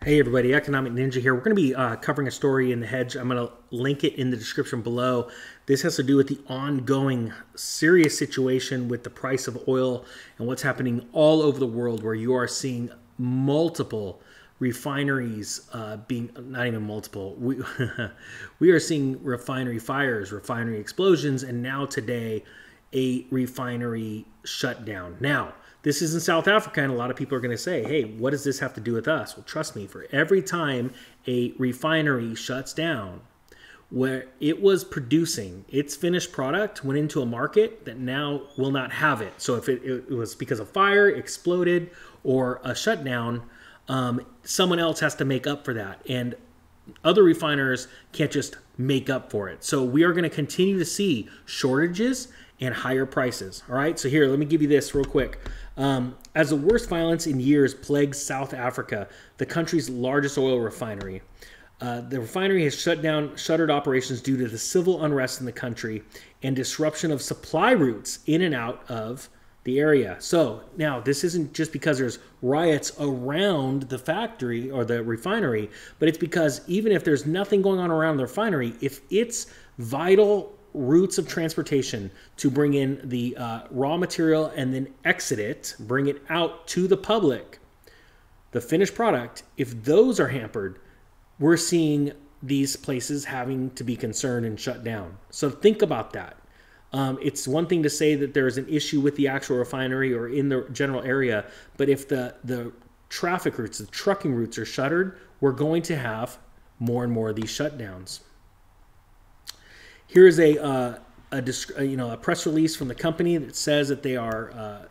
Hey everybody, Economic Ninja here. We're going to be covering a story in the hedge. I'm going to link it in the description below. This has to do with the ongoing serious situation with the price of oil and what's happening all over the world, where you are seeing multiple refineries being, not even multiple, we are seeing refinery fires, refinery explosions, and now today a refinery shutdown. Now, this is in South Africa, and a lot of people are going to say, hey, what does this have to do with us? Well, trust me, for every time a refinery shuts down, where it was producing its finished product, went into a market that now will not have it. So if it was because of fire, exploded, or a shutdown, someone else has to make up for that. And other refiners can't just make up for it. So we are going to continue to see shortages and higher prices. All right, so here, let me give you this real quick. As the worst violence in years plagues South Africa, the country's largest oil refinery, the refinery has shuttered operations due to the civil unrest in the country and disruption of supply routes in and out of the area. So now this isn't just because there's riots around the factory or the refinery, but it's because even if there's nothing going on around the refinery, if it's vital routes of transportation to bring in the raw material and then exit it, bring it out to the public, the finished product, if those are hampered, we're seeing these places having to be concerned and shut down. So think about that. It's one thing to say that there's an issue with the actual refinery or in the general area, but if the traffic routes, the trucking routes are shuttered, we're going to have more and more of these shutdowns. Here's a press release from the company that says that they are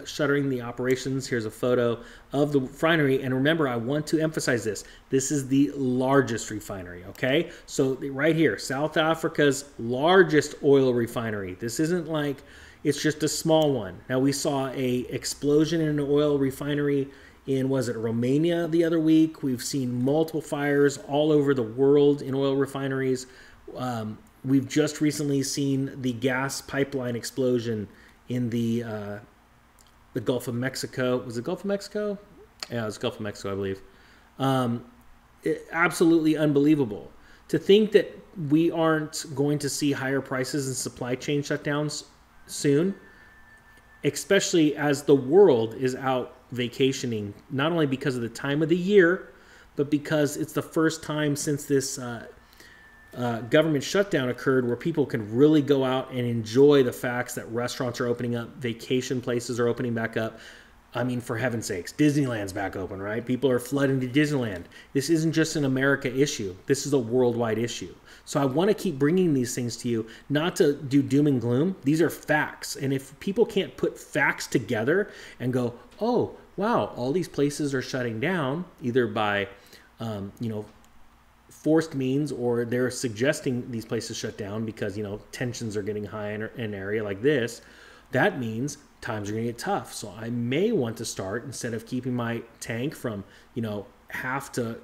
shuttering the operations. Here's a photo of the refinery. And remember, I want to emphasize this. This is the largest refinery, okay? So right here, South Africa's largest oil refinery. This isn't like it's just a small one. Now, we saw a explosion in an oil refinery in, was it Romania the other week? We've seen multiple fires all over the world in oil refineries. We've just recently seen the gas pipeline explosion in the Gulf of Mexico. Was it Gulf of Mexico? Yeah, it was Gulf of Mexico, I believe. Absolutely unbelievable. To think that we aren't going to see higher prices and supply chain shutdowns soon, especially as the world is out vacationing, not only because of the time of the year, but because it's the first time since this government shutdown occurred where people can really go out and enjoy the facts that restaurants are opening up, vacation places are opening back up. I mean, for heaven's sakes, Disneyland's back open, right? People are flooding to Disneyland. This isn't just an America issue. This is a worldwide issue. So I want to keep bringing these things to you, not to do doom and gloom. These are facts. And if people can't put facts together and go, oh, wow, all these places are shutting down, either by, forced means, or they're suggesting these places shut down because, tensions are getting high in an area like this, that means times are going to get tough. So I may want to start, instead of keeping my tank from, half to,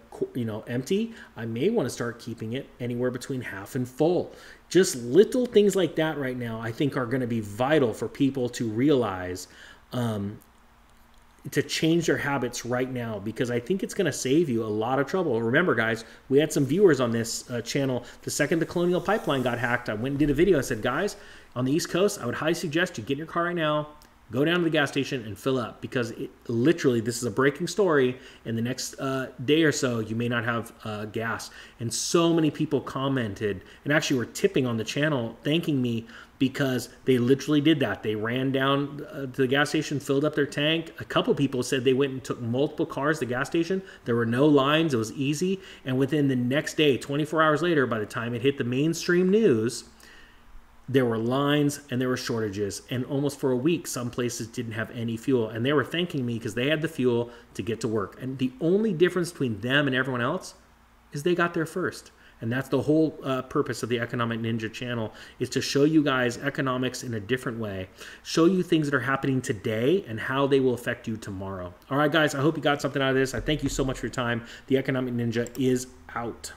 empty, I may want to start keeping it anywhere between half and full. Just little things like that right now, I think, are going to be vital for people to realize, to change their habits right now, because I think it's going to save you a lot of trouble. Remember, guys, we had some viewers on this channel. The second the Colonial Pipeline got hacked, I went and did a video. I said, guys, on the East Coast, I would highly suggest you get in your car right now, go down to the gas station and fill up, because literally this is a breaking story. In the next day or so, you may not have gas. And so many people commented and actually were tipping on the channel, thanking me, because they literally did that. They ran down to the gas station, filled up their tank. A couple people said they went and took multiple cars to the gas station. There were no lines. It was easy. And within the next day, 24 hours later, by the time it hit the mainstream news, there were lines and there were shortages. And almost for a week, some places didn't have any fuel. And they were thanking me because they had the fuel to get to work. And the only difference between them and everyone else is they got there first. And that's the whole purpose of the Economic Ninja channel, is to show you guys economics in a different way, show you things that are happening today and how they will affect you tomorrow. All right, guys, I hope you got something out of this. I thank you so much for your time. The Economic Ninja is out.